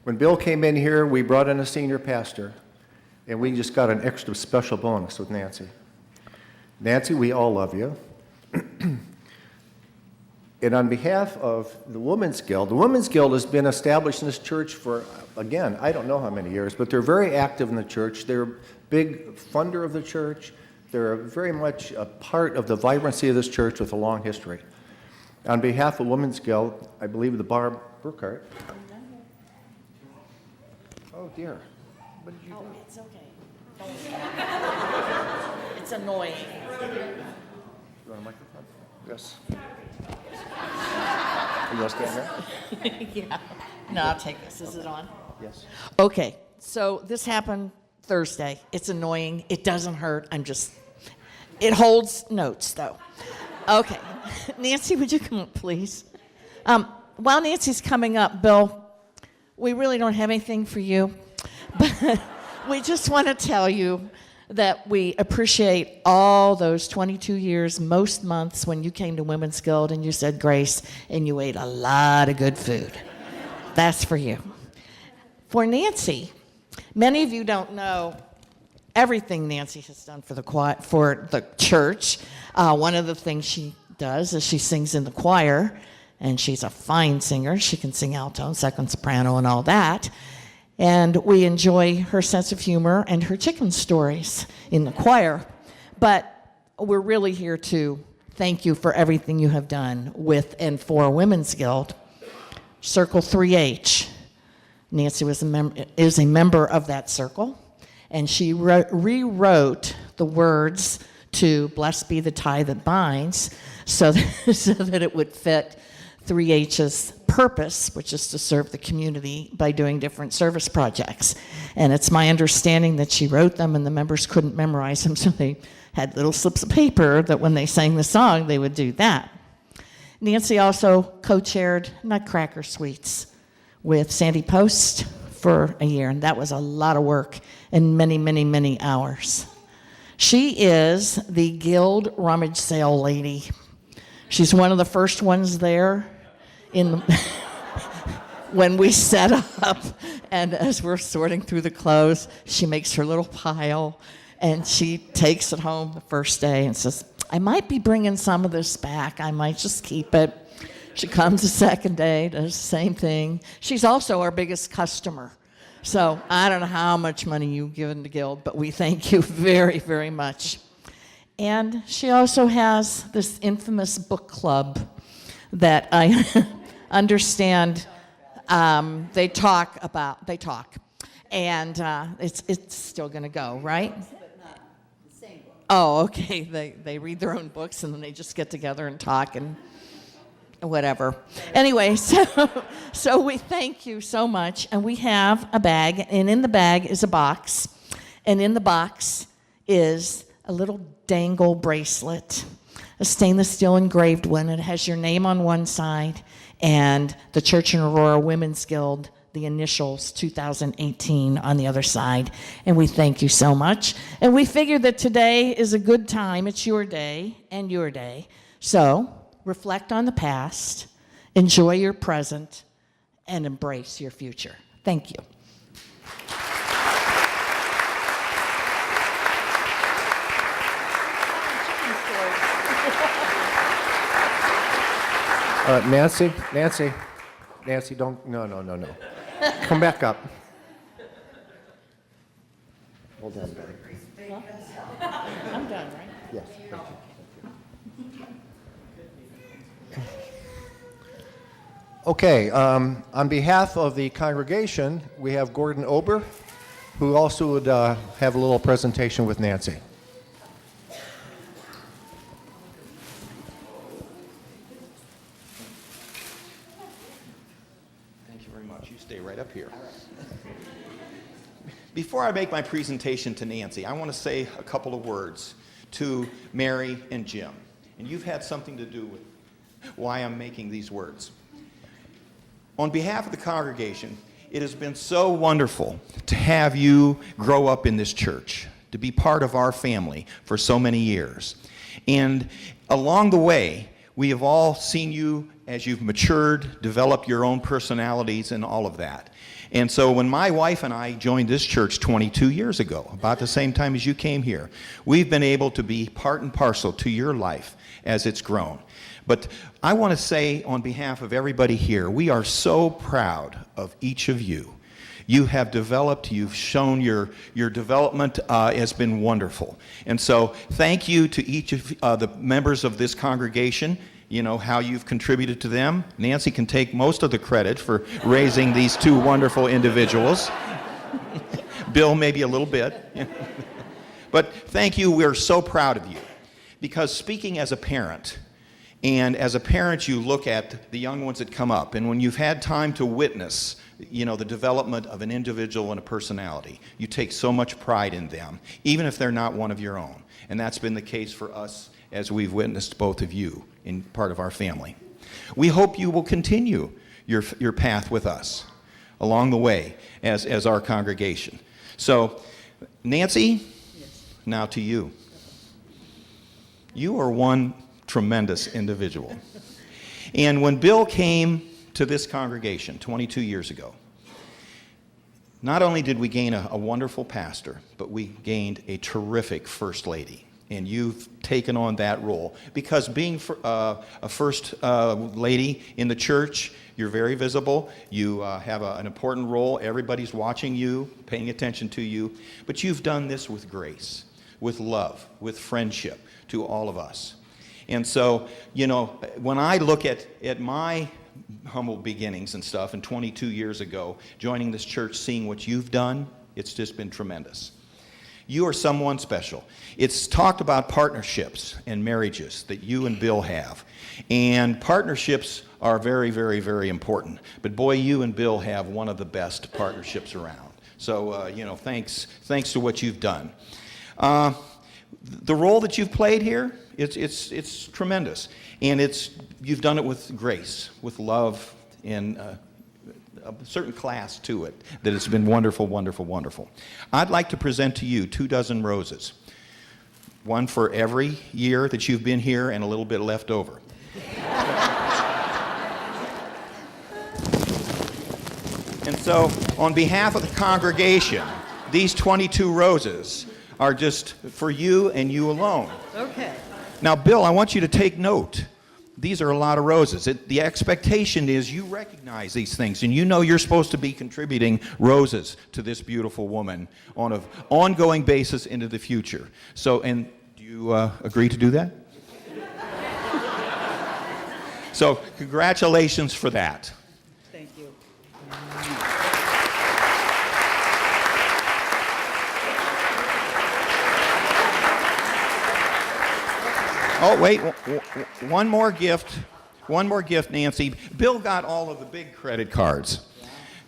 When Bill came in here, we brought in a senior pastor, and we just got an extra special bonus with Nancy. Nancy, we all love you. And on behalf of the Women's Guild has been established in this church for, again, I don't know how many years, but they're very active in the church. They're a big funder of the church. They're very much a part of the vibrancy of this church with a long history. On behalf of Women's Guild, I believe the Barb Brookhart. Oh, dear. What did you do? It's okay. It's annoying. You want a microphone? Yes. You want to stand here? Yeah. No, I'll take this. Is it on? Yes. Okay. So this happened Thursday. It's annoying. It doesn't hurt. It holds notes, though. Okay. Nancy, would you come up, please? While Nancy's coming up, Bill, we really don't have anything for you, but we just want to tell you that we appreciate all those 22 years, most months when you came to Women's Guild and you said grace and you ate a lot of good food. That's for you. For Nancy, many of you don't know everything Nancy has done for the church. One of the things she does is she sings in the choir, and she's a fine singer. She can sing alto and second soprano and all that. And we enjoy her sense of humor and her chicken stories in the choir. But we're really here to thank you for everything you have done with and for Women's Guild. Circle 3H. Nancy is a member of that circle, and she rewrote the words to Blessed Be the Tie That Binds so that it would fit 3H's purpose, which is to serve the community by doing different service projects. And it's my understanding that she wrote them and the members couldn't memorize them, so they had little slips of paper that when they sang the song, they would do that. Nancy also co-chaired Nutcracker Suites with Sandy Post for a year, and that was a lot of work and many, many, many hours. She is the Guild rummage sale lady. She's one of the first ones there when we set up, and as we're sorting through the clothes, she makes her little pile, and she takes it home the first day and says, I might be bringing some of this back. I might just keep it. She comes the second day, does the same thing. She's also our biggest customer. So I don't know how much money you've given to Guild, but we thank you very, very much. And she also has this infamous book club that I understand they talk. And it's still going to go, right? Oh, okay. They read their own books and then they just get together and talk and whatever. Anyway, so we thank you so much. And we have a bag, and in the bag is a box. And in the box is a little dangle bracelet, a stainless steel engraved one. It has your name on one side and the Church in Aurora Women's Guild, the initials 2018 on the other side. And we thank you so much. And we figure that today is a good time. It's your day and your day. So reflect on the past, enjoy your present, and embrace your future. Thank you. Nancy, don't, no. Come back up. Hold on, Betty. I'm done, right? Yes, thank you. Okay, on behalf of the congregation, we have Gordon Ober, who also would have a little presentation with Nancy. Thank you very much. You stay right up here. Before I make my presentation to Nancy, I want to say a couple of words to Mary and Jim. And you've had something to do with why I'm making these words. On behalf of the congregation, it has been so wonderful to have you grow up in this church, to be part of our family for so many years. And along the way, we have all seen you as you've matured, developed your own personalities and all of that. And so when my wife and I joined this church 22 years ago, about the same time as you came here, we've been able to be part and parcel to your life as it's grown. But I want to say on behalf of everybody here, we are so proud of each of you. You have developed, you've shown your development has been wonderful. And so thank you to each of the members of this congregation, you know, how you've contributed to them. Nancy can take most of the credit for raising these two wonderful individuals. Bill, maybe a little bit. But thank you, we're so proud of you. Because speaking as a parent, and as a parent you look at the young ones that come up, and when you've had time to witness, you know, the development of an individual and a personality, you take so much pride in them, even if they're not one of your own. And that's been the case for us as we've witnessed both of you in part of our family. We hope you will continue your path with us along the way as our congregation. So, Nancy, yes. Now to you. You are one tremendous individual. And when Bill came to this congregation 22 years ago, not only did we gain a wonderful pastor, but we gained a terrific first lady. And you've taken on that role. Because being a first lady in the church, you're very visible. You have an important role. Everybody's watching you, paying attention to you. But you've done this with grace, with love, with friendship to all of us. And so, you know, when I look at my humble beginnings and stuff, and 22 years ago, joining this church, seeing what you've done, it's just been tremendous. You are someone special. It's talked about partnerships and marriages that you and Bill have. And partnerships are very, very, very important. But boy, you and Bill have one of the best partnerships around. So, you know, thanks to what you've done. The role that you've played here, it's tremendous. And you've done it with grace, with love, and a certain class to it, that it's been wonderful, wonderful, wonderful. I'd like to present to you 24 roses, one for every year that you've been here and a little bit left over. And so, on behalf of the congregation, these 22 roses are just for you and you alone. Okay. Now, Bill, I want you to take note. These are a lot of roses. The expectation is you recognize these things, and you know you're supposed to be contributing roses to this beautiful woman on an ongoing basis into the future. So, and do you agree to do that? So, congratulations for that. Thank you. Oh, wait, one more gift. One more gift, Nancy. Bill got all of the big credit cards,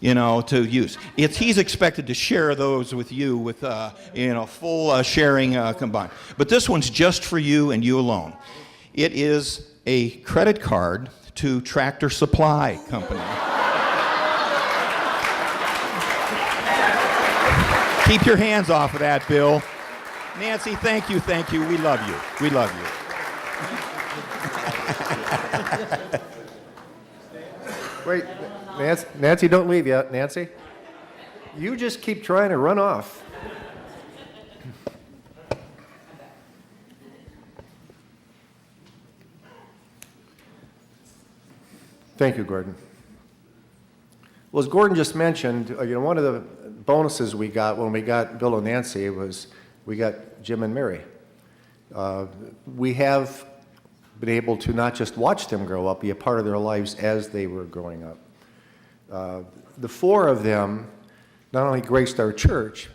to use. He's expected to share those with you with, full sharing combined. But this one's just for you and you alone. It is a credit card to Tractor Supply Company. Keep your hands off of that, Bill. Nancy, thank you. We love you. We love you. Wait, Nancy, don't leave yet. Nancy, you just keep trying to run off. Thank you, Gordon. Well, as Gordon just mentioned, one of the bonuses we got when we got Bill and Nancy was we got Jim and Mary. We have been able to not just watch them grow up, be a part of their lives as they were growing up. The four of them not only graced our church,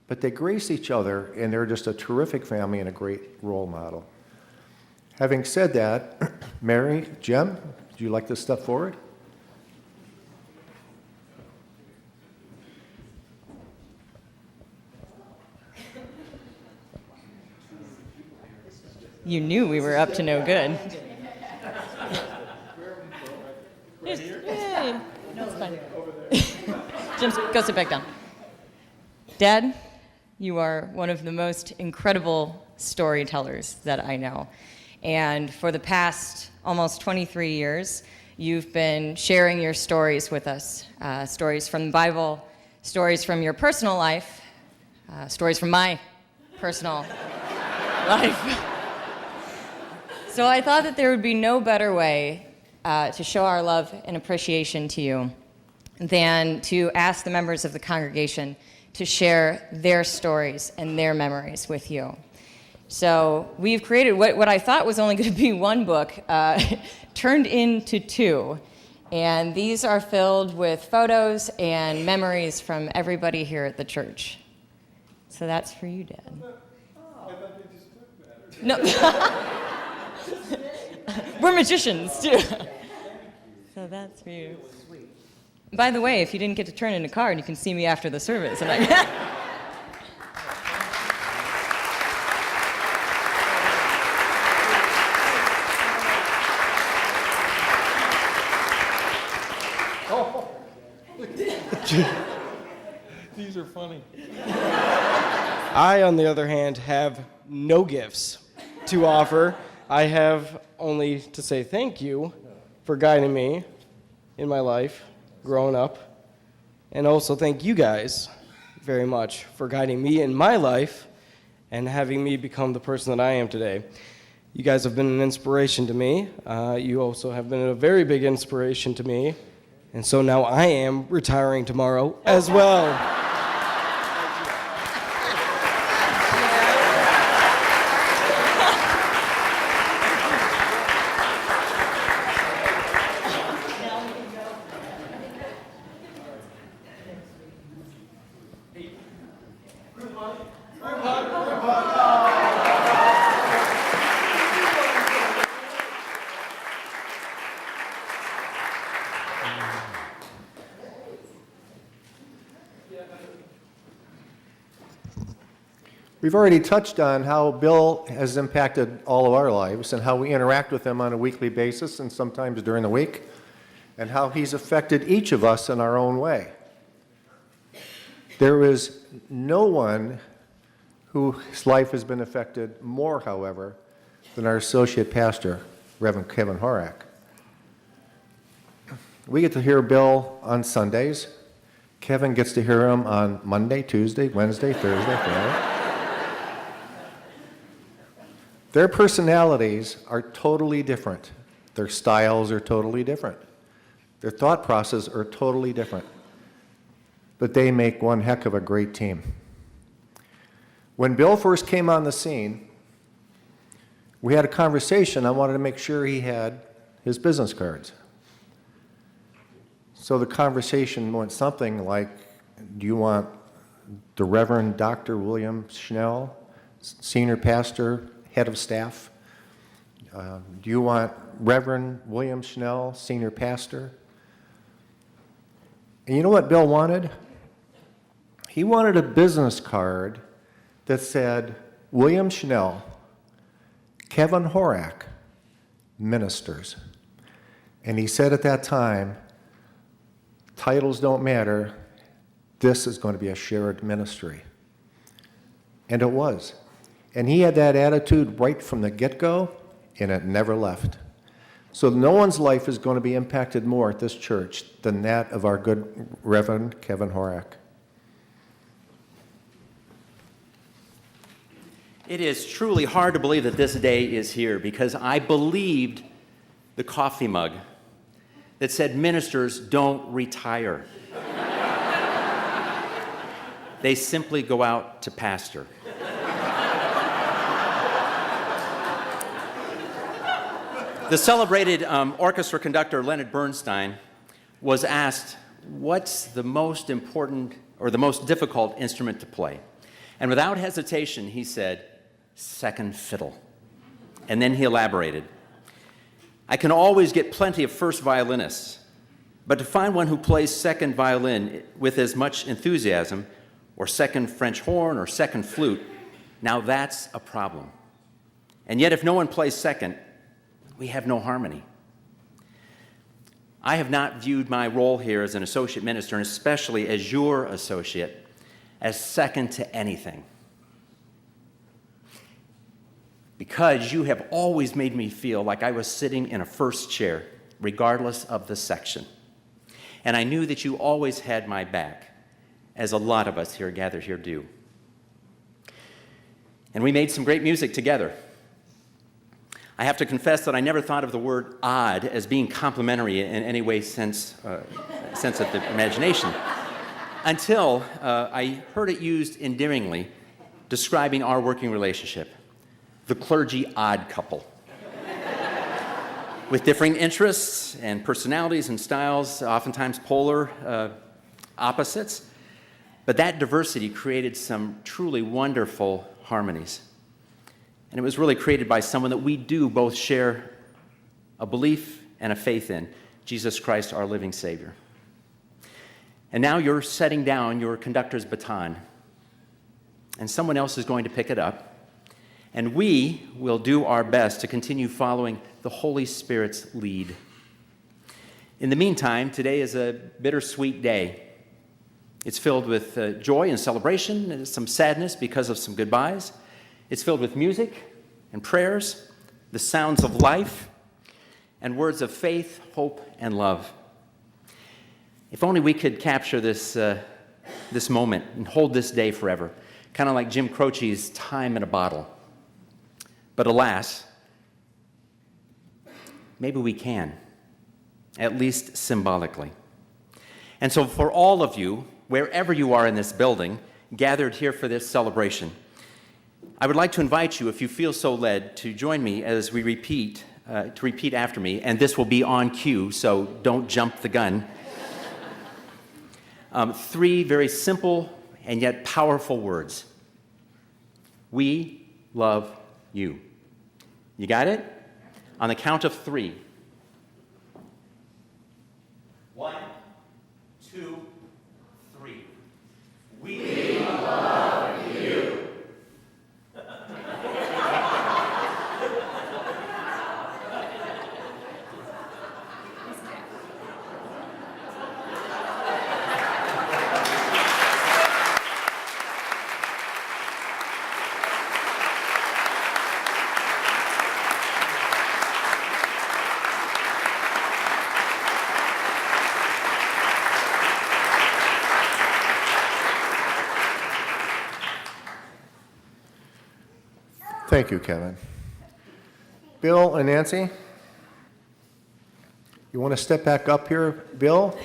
but they grace each other, and they're just a terrific family and a great role model. Having said that, Mary, Jim, do you like to step forward? You knew we were up to no good. Yay. No, it's fine. Jim, go sit back down. Dad, you are one of the most incredible storytellers that I know. And for the past almost 23 years, you've been sharing your stories with us. Stories from the Bible, stories from your personal life, stories from my personal life. So I thought that there would be no better way to show our love and appreciation to you than to ask the members of the congregation to share their stories and their memories with you. So we've created what I thought was only going to be one book, turned into two. And these are filled with photos and memories from everybody here at the church. So that's for you, Dad. I thought they just took that. No. We're magicians, too. So that's for you. By the way, if you didn't get to turn in a card, you can see me after the service. And These are funny. I, on the other hand, have no gifts to offer. I have only to say thank you for guiding me in my life, growing up, and also thank you guys very much for guiding me in my life and having me become the person that I am today. You guys have been an inspiration to me. You also have been a very big inspiration to me, and so now I am retiring tomorrow as well. We've already touched on how Bill has impacted all of our lives and how we interact with him on a weekly basis and sometimes during the week, and how he's affected each of us in our own way. There is no one whose life has been affected more, however, than our associate pastor, Reverend Kevin Horak. We get to hear Bill on Sundays. Kevin gets to hear him on Monday, Tuesday, Wednesday, Thursday, Friday. Their personalities are totally different. Their styles are totally different. Their thought processes are totally different. But they make one heck of a great team. When Bill first came on the scene, we had a conversation. I wanted to make sure he had his business cards. So the conversation went something like, do you want the Reverend Dr. William Schnell, senior pastor, head of staff? Do you want Reverend William Schnell, senior pastor? And you know what Bill wanted? He wanted a business card that said, William Schnell, Kevin Horak, ministers. And he said at that time, titles don't matter, this is going to be a shared ministry. And it was. And he had that attitude right from the get-go, and it never left. So no one's life is going to be impacted more at this church than that of our good Reverend Kevin Horak. It is truly hard to believe that this day is here because I believed the coffee mug that said ministers don't retire. They simply go out to pastor. The celebrated orchestra conductor Leonard Bernstein was asked, what's the most important or the most difficult instrument to play? And without hesitation, he said, second fiddle. And then he elaborated, I can always get plenty of first violinists, but to find one who plays second violin with as much enthusiasm, or second French horn, or second flute, now that's a problem. And yet if no one plays second, we have no harmony. I have not viewed my role here as an associate minister, and especially as your associate, as second to anything. Because you have always made me feel like I was sitting in a first chair, regardless of the section. And I knew that you always had my back, as a lot of us here gathered here do. And we made some great music together. I have to confess that I never thought of the word odd as being complimentary in any way sense of the imagination until I heard it used endearingly describing our working relationship, the clergy odd couple. With differing interests and personalities and styles, oftentimes polar opposites, but that diversity created some truly wonderful harmonies. And it was really created by someone that we do both share a belief and a faith in, Jesus Christ, our living Savior. And now you're setting down your conductor's baton, and someone else is going to pick it up, and we will do our best to continue following the Holy Spirit's lead. In the meantime, today is a bittersweet day. It's filled with joy and celebration, and some sadness because of some goodbyes. It's filled with music and prayers, the sounds of life, and words of faith, hope, and love. If only we could capture this moment and hold this day forever, kind of like Jim Croce's Time in a Bottle. But alas, maybe we can, at least symbolically. And so for all of you, wherever you are in this building, gathered here for this celebration, I would like to invite you, if you feel so led, to join me as we repeat after me, and this will be on cue, so don't jump the gun. 3 very simple and yet powerful words. We love you. You got it? On the count of 3. 1, 2, 3. We love you. Thank you, Kevin. Bill and Nancy, you want to step back up here, Bill?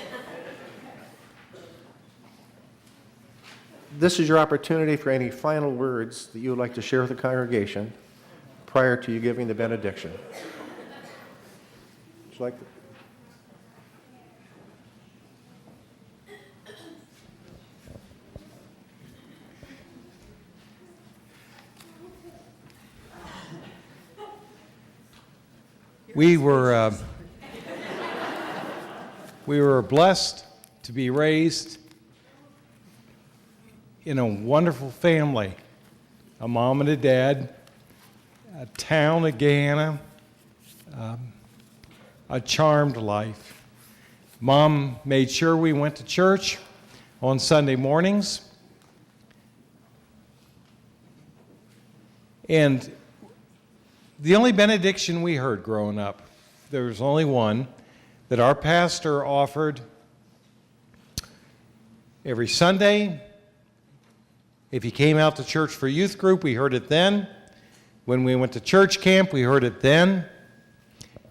This is your opportunity for any final words that you would like to share with the congregation prior to you giving the benediction. Would you like to? We were blessed to be raised in a wonderful family, a mom and a dad, a town of Guyana, a charmed life. Mom made sure we went to church on Sunday mornings. And the only benediction we heard growing up, there was only one that our pastor offered every Sunday. If he came out to church for youth group, we heard it then. When we went to church camp, we heard it then.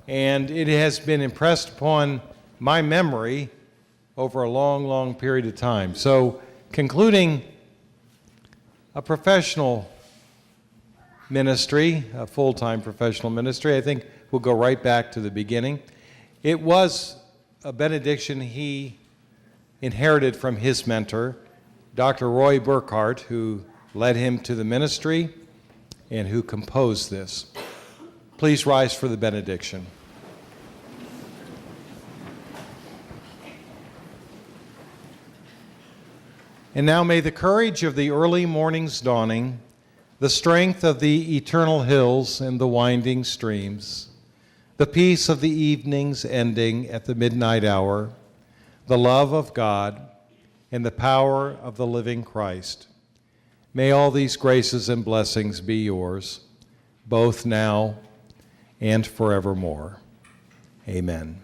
And it has been impressed upon my memory over a long, long period of time. So, concluding a professional ministry, a full-time professional ministry, I think we'll go right back to the beginning. It was a benediction he inherited from his mentor, Dr. Roy Brookhart, who led him to the ministry and who composed this. Please rise for the benediction. And now may the courage of the early morning's dawning, the strength of the eternal hills and the winding streams, the peace of the evening's ending at the midnight hour, the love of God, and the power of the living Christ. May all these graces and blessings be yours, both now and forevermore. Amen.